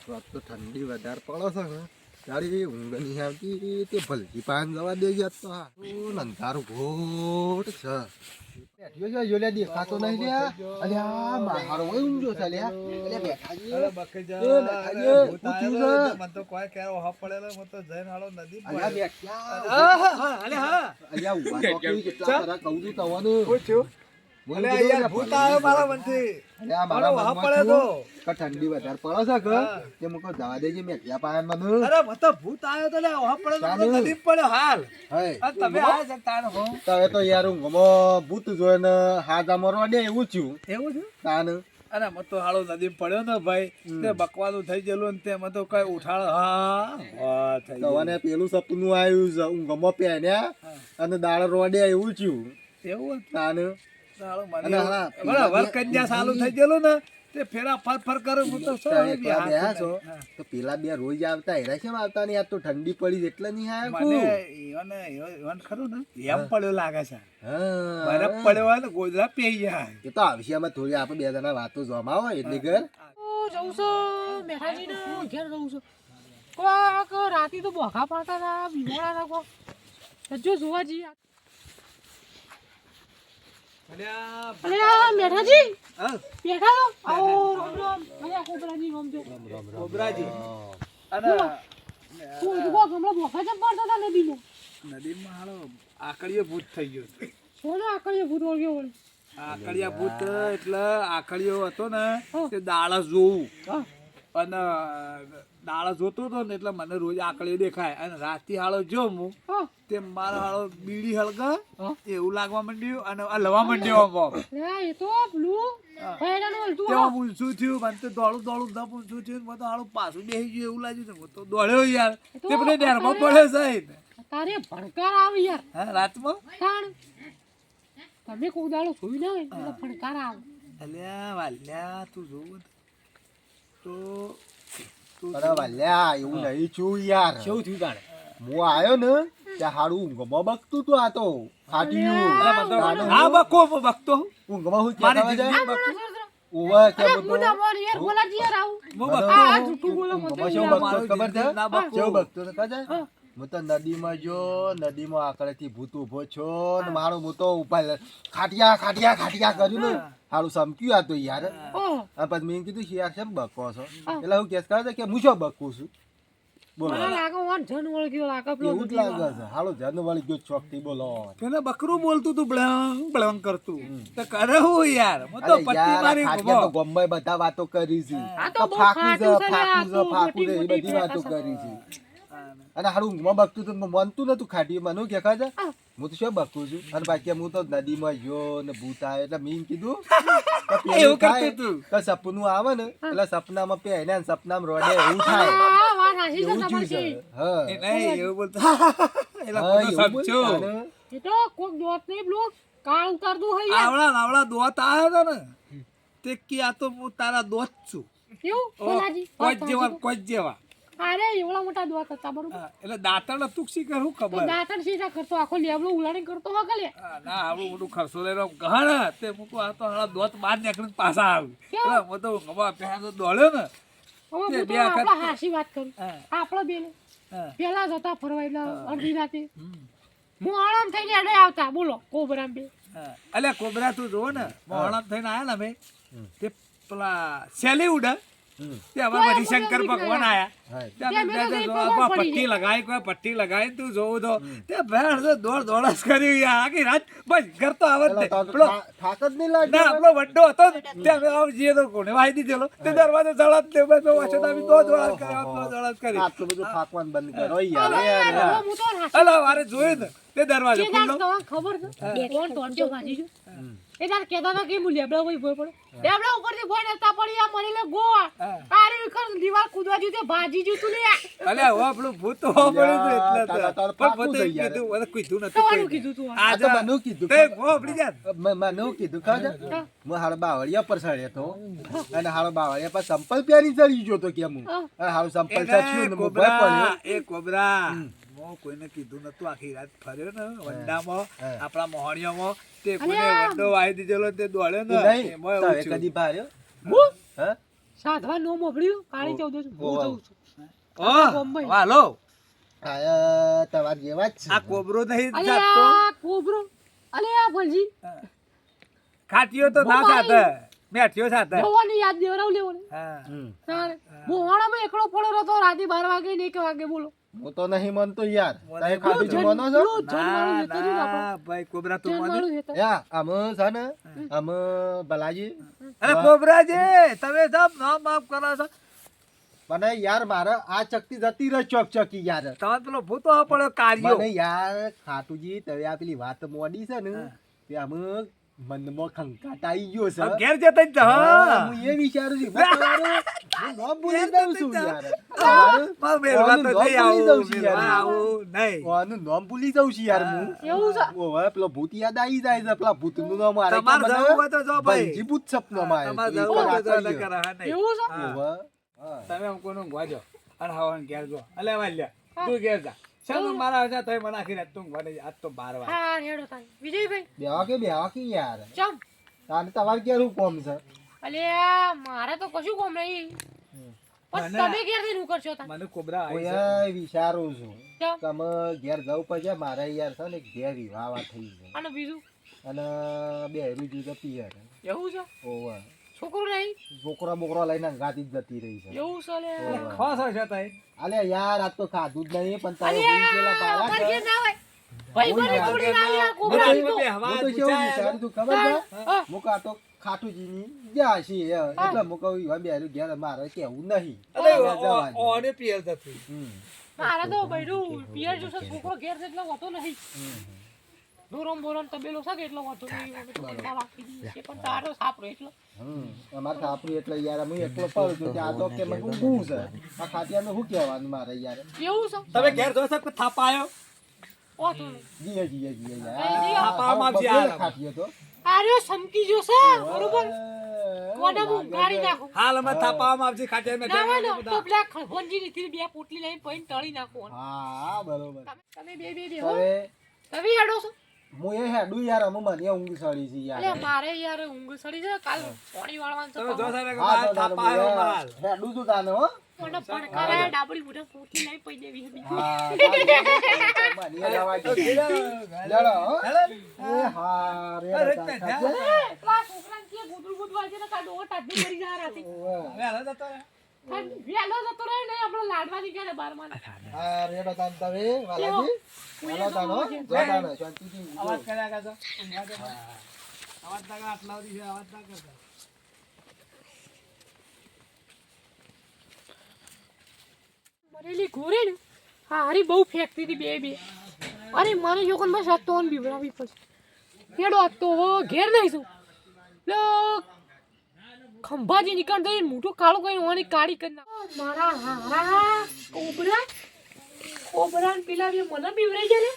તો ઠંડી વધારે પડે છે ને તારી ઊંઘ નહીં આવતી તે ભલકી પાન જવા દે યાર તો હા અંધારું ઘોટ છે બેઠ્યો છે જો લે દેખાતો નહીં લે અરે આ મારો ઓય ઊંઘો છે લે અરે બેઠાજી અરે બકજા એ બેઠાજી ભૂત પૂછ્યું આયો છે મન તો કોઈ કેરો હપ પડેલો મન તો જઈને હાલો નદી અરે બેઠ્યા હા અલે હા અરે ઉભા તો કેવી કેટલા સારા કહું છું તવાનું પૂછ્યું અલે યાર ભૂત આયો મારા મનથી અરે આ મારા હપ મનમાં પડે તો કે ઠંડી વધારે પડે છે કે તે મુકો જવા દેજે મેં ત્યાં પાયા મને અરે મન તો ભૂત આયો તો લે હપ પડે તો નદી પડ્યો હાલ હે અને તમે આયા છે તાણ હો હવે તો યાર ઊંઘમો ભૂત જોઈને હાથ મરવા દે એવું થયું એવું છે તાન અરે મત તો હાલો નદી પડ્યો ને ભાઈ તે બકવાદું થઈ ગયેલું ને તે મત તો કઈ ઉઠાળ હા વાહ થઈ ગયું તવાને પેલું સપનું આવ્યું છે ઊંઘમો પહેર્યા અને દાળ રોડે એવું થયું એવું તાન સારું અને મને હા, બરાબર વરકન્યા ચાલુ થઈ ગયેલું ને તે ફેરા ફર કરે હું તો શું તમે એકલા બેહા છો તો પેલા બે રોજ આવતા એરા કેમ આવતા નહીં આ તો ઠંડી પડી એટલે નહીં મને આવ્યા ઈવન ખરું ને એમ પડ્યો લાગે છે હા બરફ પડ્યો હોય ને ગોદરા પેઈ જાય એ તો આવશે આમાં થોડી આપણે બે જણા વાતો જમાવો એટલે ઘર જવું છું મેઠાજીને ઘેર જવું છું કોક રાતે તો બોખા પાડતા હતા બીમાર હતા કોક જો જોવા જઈએ અરે આ મેઠાજી હા બેઠા તો આવો રામ રામ અરે કોબરાજી રામ જો કોબરાજી અને તું જો કોક હમણાં બોખા ચમ પાડતા હતા નદીમાં નદીમાં હાલો આકડીયો ભૂત થઈ ગયો સોનો આકડીએ ભૂત વળગ્યો વળી આકડિયા ભૂત એટલે આકડિયો હતો ને તે દાળસ જોવું હા અને દાળસ જોતો હતો ને એટલે મને રોજ આકડિયો દેખાય અને રાતે હાળો જો હું હા તે મારો હાળો બીડી હળગા હા એવું લાગવા માંડ્યું અને આ લવા માંડ્યો આમ લે એ તો પેલું પહેલાનું હલતું તેમાં ઊંચું થયું મને તો દોડું ધપ ઊંચું થયું મને તો હાળું પાછું બેસી ગયું એવું લાગ્યું છે હું તો દોડ્યો યાર તે પેલે ડેરમાં પડે સાહેબ તારે ભણકાર આવે યાર હા રાતમાં તાણ તમે કોઈ દાડો જોઈ ના હોય એટલે ભણકાર આવે અલ્યા વાલ્યા તું જોવું તો તું અરે વાલ્યા એવું નહીં છું યાર કેવું થયું તાણે હું આવ્યો ને ત્યાં હારું ઊંઘમાં બગતું તું આ તો ફાટ્યું આ બકો બકતો ઊંઘમાં હું મારી કહેતા જિંદગી જાય ઓવે કે અરે બધું હું તમાર યાર બોલાજી યાર આવું હું મને બકતો આ જૂઠું બોલો મત ઊંઘમાં યાર. શું બગતો ખબર છે ના બકતો. કેવું બગતો તો ખબર હું તો નદીમાં જો નદીમાં આકડેથી ભૂત ઉભો છો ને મારો હું તો ઉભા ખાટિયા ખાટિયા ખાટિયા કર્યું ને હારું સમક્યું આ તો યાર ઓહ આ પછી મેં કીધું કે યાર કેમ બકો છો એટલે હું કેસ કરે કે હું શું બકું છું બોલો મને લાગે ઓન જન વળગ્યો લાગે પેલો એવું જ લાગે છે હાલો જન વળી ગયો ચોક થી બોલો પેલા બકરું બોલતું તું બ્લંગ બ્લંગ કરતું તો કરે હું યાર હું તો અરે પટ્ટી યાર, મારી આ ખાટિયા તો ઘૂમો. ગોમ્બે બધા વાતો કરી છે આ તો તો બહુ ફાકું છે ખાટું છે લે, આ ફાકું છે તો ફાકું છે એ મોટી બધી વાતો મોટી કરી છે અને હારું ઊંઘમાં બગતું તો મનતું નતું ખાટ્યું મને કે ખબર છે હું તો શું બકું છું અને બાકી હું તો નદીમાં ગયો ને ભૂત આવે એટલે મેં કીધું કે પેલું એવું કરતું થાય, તું. કે સપનું આવે ને એટલે સપનામાં પહેરે ને સપનામાં રોડે એવું થાય આ વાત હાચી છે એવું તમારી થયું છે હા એ નહીં એવું બોલતો એટલે હા, હું તો એવું બોલ સમજ્યો. તાને. એ તો કોક દોત નહીં પેલું કાળ ઉતારતું હોય યાર આવડા દોત આવ્યો ને તે કે આ તો હું તારા દોત છું કેવું બોલાજી કોચ જેવા કોચ જેવા અરે એવડા મોટા દોત હતા બરોબર હા, એટલે દાંતણ હતું શી કરું તો ખબર દાંતણ સીધા કરતો આખો લેબલો ઉલાડી કરતો હો કલે હા, ના આવડું મોટું ખર્ચો લઈને ગહણ તે મૂકું આ તો હાલા દોત બહાર નીકળીને પાછા આવ્યું કેવું? એટલે હું તો ગમા પહેલા તો દોડ્યો ને હવે તે હું બે તો વખત આપણા હાસી વાત કરું હા. આપણા બેને હા. પેલા જતા ફરવા એટલે અડધી રાતે હમ. હું આરામ થઈને અડે આવતા બોલો કોબરામ બે હા. અલ્યા કોબરા તું જોવો ને મોહણામ થઈને આયા ને અમે તે પેલા સેલી ઉડા હમ. તે અમારા પછી શંકર ભગવાન આયા હા. ત્યાં અમે ત્યાં મેં તો બે કઈ કોઈ પગમાં પડી પટ્ટી લગાવી કોઈ પટ્ટી લગાવી તું જોવું તો તે ભેળ તો દોડ દોડ જ કર્યું યાર આખી રાત બસ ઘર તો આવે જ એટલે નહીં. તો પેલો થાક જ નહીં લાગ્યો ના આપણો વડ્ડો હતો ને ત્યાં અમે આમ જઈએ તો કોને વાઈ દીધેલો તે દરવાજો જળાત ને બસ વાછો તો અમે તો દોડાત કર્યા તો દોડાત કરી આટલું બધું થાકવાનું બંધ કરો યાર હું તો હાસી અલા વારે જોયું ને તે દરવાજો કે ખુલ્લો તમને ખબર છે બેટવાન ટોન્ચો ભાજી જો એ તાર કહેતા હતા કે હું લેબડા ભાઈ ભોય પડે લેબડા ઉપરથી ભોય નતા પડી આ મને લે ગોવા તારે વિખર દીવાલ કૂદવા જ્યું તે ભાજી જ્યું તું લે અલ્યા હો આપણું ભૂત તો હો પડ્યું હતું એટલે તો. તારા પણ પાકું પોતે થઈ યાર. કીધું મને કીધું નતું તમારું કોઈને. કીધું તું આ આ તો જા. મને કીધું તે ગો આપડી જાત. મને કીધું ખબર છે? હું હાલ બાવળિયા પર ચડ્યો તો અને હાલ બાવળિયા પર સંપલ પહેરી ચડી ગયો તો કેમ હું અને હાલ સંપલ ચડ્યું ને મોબાઈલ પડ્યો એ કોબરા મો કોઈને કીધું નતું આખી રાત ફર્યો ને વંડામાં હા. આપણા મોહણીયામાં તે કોઈને વંડો વાઈ દીધેલો તે દોડ્યો ને નહીં એમાં તારે એવું થયું. કદી ભાર્યો હું હા સાધવા નો મોભળ્યું કાળી ચૌદશ હું ઓહો. જઉં છું ઓહ, બોમ્બે. હાલો આયા તમાર જેવા જ છે. આ કોબરો નહીં અલે જાતતો આ કોબરો અલે આ ભલજી ખાટીઓ તો ના સાથે મેઠિયો સાથે જવાની યાદ દેવરાવ લેવો ને હા તારે મોહાણામાં એકલો પડ્યો હતો રાતે 12 વાગે ને 1 વાગે બોલો હું તો નહીં માનતો યાર મને તમે ખાધું છે માનો છો પેલું જનવાળું ના જતું રહ્યું ને ના ભાઈ કોબરા તું મને જનવાળું જતું. યા આમ છે ને આમ બલાજી અરે કોબરાજી તમે સબ નામ માફ કરો છો મને યાર મારે આ ચકતી જતી રહે ચોકી યાર તમે પેલો ભૂતો પડ્યો કાર્યો મને યાર ખાટુજી તમે આ પેલી વાત મોડી છે ને તે આમ મનમાં ખંકાટ આવી ગયો છે હવે ઘેર જતા જ હા હું એ વિચારું છું હું નામ ભૂલી દઉં છું યાર તમારું માર બેલવા તો ઓનું નહીં નામ ભૂલી આવું દઉં છું યાર. બેલવા આવું નહીં ઓનું નામ ભૂલી જાઉં છું યાર હું એવું છે ઓવે પેલો ભૂત યાદ આવી જાય છે પેલા ભૂતનું નામ મારે તમારે જવું હોય તો જાઓ ભાઈ. ભલજી ભૂત સપનામાં તમારે આવ્યું જવું હતું. હોય તો ઈ કરે હા નહીં એવું છે હા. ઓવે. હા. તમે આમ કોનું ગવાજો અને હવાન ઘેર જો અલે વાલ્યા તું ઘેર જા ચાલ મારા આવજા તોય મને આખી રાત તું ઘરે આજ તો 12 વાગે હા હેડો તાન વિજયભાઈ બેહવા કે યાર ચમ તારે તમારે ક્યાં શું કોમ છે અલે આ મારે તો કશું કામ નહીં પણ મને- તમે ક્યારથી નું કરશો તાન મને કોબરા આવી છે. ઓય વિચારું છું ચમ તમે ઘેર જવું પડશે મારે યાર છે ને ઘેર વિવાહ થઈ છે અને બીજું અને બે રૂજી જતી યાર એવું છે ઓવે છોકરો નહીં છોકરા બોકરા લઈને ગાતી જ જતી રહી છે એવું છે લે ઓવે. ખાસ હશે તઈ અલે યાર આ તો ખાધું જ નહીં પણ અલે તારે ભૂલી ગયેલા બાળક અમાર છે. ઘેર ના હોય ભાઈ ઓય મને યાર. થોડી ના યાર હું કોબરા તો- દીધો હવા હું તો કેવું પૂછાય વિચાર્યું તું ખબર છે હા. હું કાં તો ખાટુજીની જ્યાં છે એટલે હું કહું ઈવા બેરું ઘેર મારે કેવું નહીં અરે જવા દે. ઓને પિયર જતું હમ. મારે તો બૈરું પિયર જોશે છોકરો ઘેર છે એટલે હોતો નહીં દોરમ બોરમ તબેલો છે કે એટલો હોતો નહીં અમે તો પૈસા વાપરી દઈએ છીએ પણ તારો સાપરો એટલો અમારે સાપરું એટલે યાર હું એકલો પડું છું ત્યાં તો કે મને ઊંઘું છે આ ખાટિયાનું શું કહેવાનું મારે યાર એવું છે તમે ઘેર જોશો કે થાપા આવ્યો હોતો નહીં જીએ જીએ જીએ એ યાર જીએ. થાપામાં બબે જ્યાં ખાટીયો તો આર્યો સમકી જોશે બરોબર કોને હું ગાડી નાખું હાલ અમે થાપામાં આવશે ખાટિયા મેં ના હોય ને તો પેલા ખળભંજી નીતિ બે પોટલી લઈને પૈન તળી નાખો હા બરોબર તમે બે બે દેહો હવે તમે હેડો છો હું એ હેડું યાર અમે મને ઊંઘ સડી છે યાર અલે મારે યાર ઊંઘ સડી જાય કાલ પાણી વાળવાનું તમે છે જોશો ને કે હા, મારા તો તારે થાપા આવ્યો હું માલ હેડું છું તાને હો મને પણ કરાય ડાબડી બુડા પોટલી લઈ પઈ દેવી હતી હા મને જવા દે. લેડો, હો. એ હા રે અરે, તાર ત્યાં ખાધે? પેલા છોકરાને કે ગુદરું ગુદવા છે ને કાલ ડોહો ટાઢી મરી જા રાતી ઓવે. હવે હાલ જતો રહે. વેલો જતો રહે ને આપણે લાડવાની ગયા ને બારમાં હા રેડો તાન તમે વાલાજી હાલો તાન હો. જો તાન શાંતિથી અવાજ જો. કર્યા કરજો. ઊંઘવા દે. અવાજ ના કર, આટલા સુધી છે, અવાજ ના કરતા. મરેલી ઘોરે ને હારી બહુ ફેંકતી હતી બે બે અરે મને જો કોણ બસ તો બીવડાવી પછી હેડો તો ઘેર નહીં છું લો ખંભાજી નીકળ દઈ મોટું કાળું કઈ ઓની કાળી કરી નાખ મારા હારા કોબરા કોબરા ને પેલા બે મને બીવરાઈ જાય ને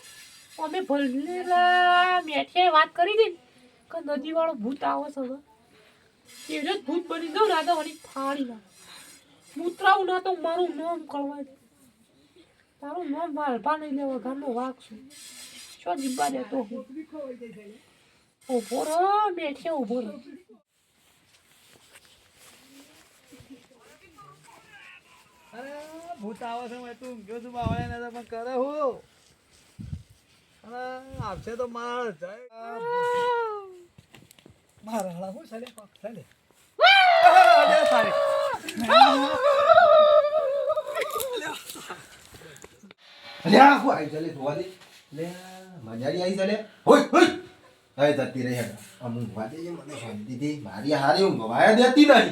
અમે ભલેલા મેઠે વાત કરી હતી કે નદી વાળો ભૂત આવો છે હવે. એને જ ભૂત બની દઉં ના તો વળી ફાડી નાખ મૂતરાવું ના તો મારું નામ કળવા દે તારું નામ વાલભા નહીં લેવા ગામનો વાઘ છું શું જીબ્બા દેતો હું ઉભો રહો બેઠે ઉભો રહો અરે, ભૂત આવે છે, મેં તું ઊંઘ્યો છું, બાવળિયા ને તો પણ કરે હું. અરે, આવશે તો મારા જાય. મારા હાલા હું ચાલે, પાક ચાલે. અરે, સારી. અલ્યા હું આઈ ચાલે જોવા દે લે મજારી આઈ ચાલે હોય હોય હવે જતી રહી હેડ આમ ઊંઘવા દે મને શાંતિથી મારી હારી ઊંઘવાય દેતી નહીં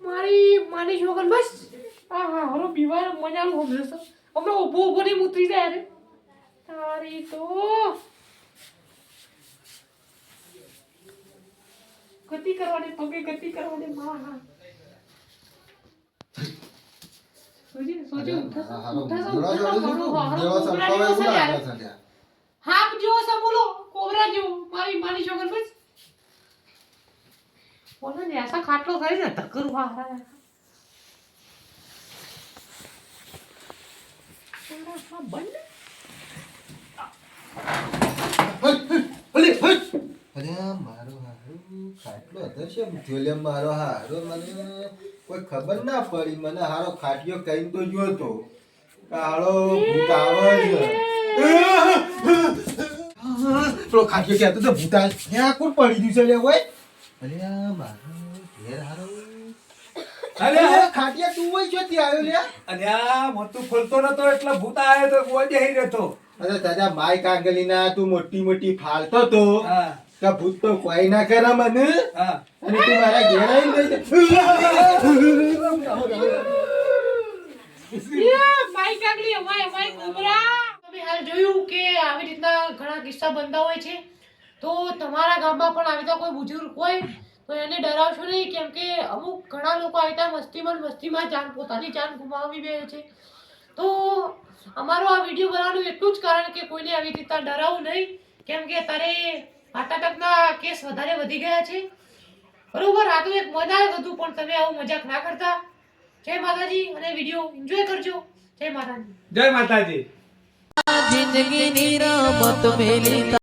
મારી માની છોકન બસ આ હા હરો બીવાર મજાનું હમણાં છે હમણાં ઉભો ઉભો નહીં ઉતરી જાય રે તારી તો ગતિ કરવાની પગે ગતિ કરવાની માં હા હાપ જેવો છે બોલો કોબરા જેવો મારી માની છોકર બસ બોલો ને ऐसा ખાટલો કરી ને ધક્કર વાહરા બંધ ઓલે હોય અરે મારો હારો ખાટલો હતો છે થયો લે મારો હારો મને કોઈ ખબર ના પડી મને હારો ખાટિયો કઈ તો ગયો તો કાળો ભૂત આવે છે પેલો ખાટિયો કહેતો તો ભૂત આવે ત્યાં કોણ પડી ગયું છે લે ઓય અરે મારો ઘેર હારો અરે ખાટિયા તું હોય છો ત્યાં આવ્યો લે અને આ મોટું ખોલતો નતો એટલે ભૂત આવ્યો તો ગોજે હી રહેતો. અરે દાદા માય કાંગલીના તું મોટી મોટી ફાલતો તો હા કે ભૂત તો કોઈ ના કરે મને હા અને તું મારા ઘેર આવીને એ માઈ કાગલી અમાય કોબરા તમે હાલ જોયું કે આવી રીતના ઘણા કિસ્સા બનતા હોય છે તો તમારા ગામમાં પણ આવી તો કોઈ બુજુર્ગ હોય તો એને ડરાવશો નહીં કેમ કે અમુક ઘણા લોકો આવી રીતે મસ્તીમાં જાન પોતાની જાન ગુમાવી દે છે તો અમારો આ વિડીયો બનાવવાનું એટલું જ કારણ કે કોઈને આવી રીતના ડરાવવું નહીં કેમ કે અત્યારે હાર્ટ એટેકના કેસ વધારે વધી ગયા છે બરોબર આ તો એક મજાક હતું પણ તમે આવું મજાક ના કરતા જય માતાજી અને વિડીયો એન્જોય કરજો જય માતાજી જય માતાજી. જિંદગીની રમત મેલી